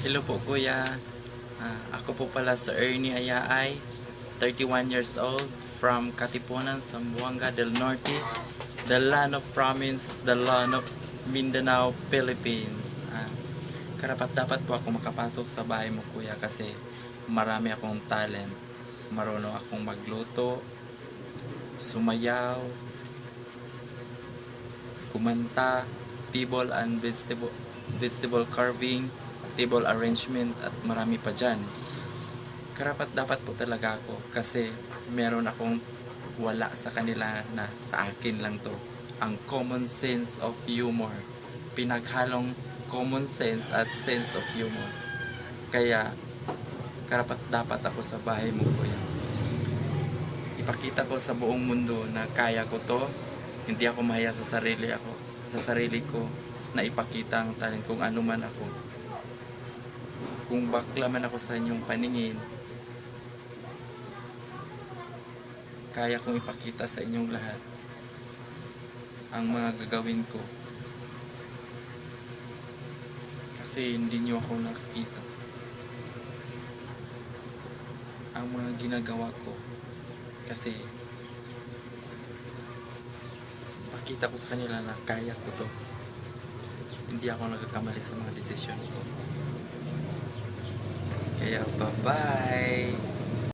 Hello po kuya. Ako po pala sa Ernie Ayaay, 31 years old, from Katipunan, Zamboanga del Norte, the land of province, the land of Mindanao, Philippines. Karapat dapat po ako makapasok sa bahay mo kuya kasi marami akong talent. Marunong akong magluto, sumayaw, kumanta, table and vegetable carving, table arrangement at marami pa dyan. Karapat dapat po talaga ako kasi meron akong wala sa kanila na sa akin lang to. Ang common sense of humor. Pinaghalong common sense at sense of humor. Kaya karapat dapat ako sa bahay mo kuya. Ipakita ko sa buong mundo na kaya ko to. Hindi ako mahiya sa sarili ko na ipakita ang talent kung ano man ako. Kung bakla man ako sa inyong paningin, kaya kong ipakita sa inyong lahat ang mga gagawin ko. Kasi hindi nyo ako nakikita. Ang mga ginagawa ko. Kasi pakita ko sa kanila na kaya ko to. Hindi ako nagkakamali sa mga desisyon ko. Kaya bye-bye!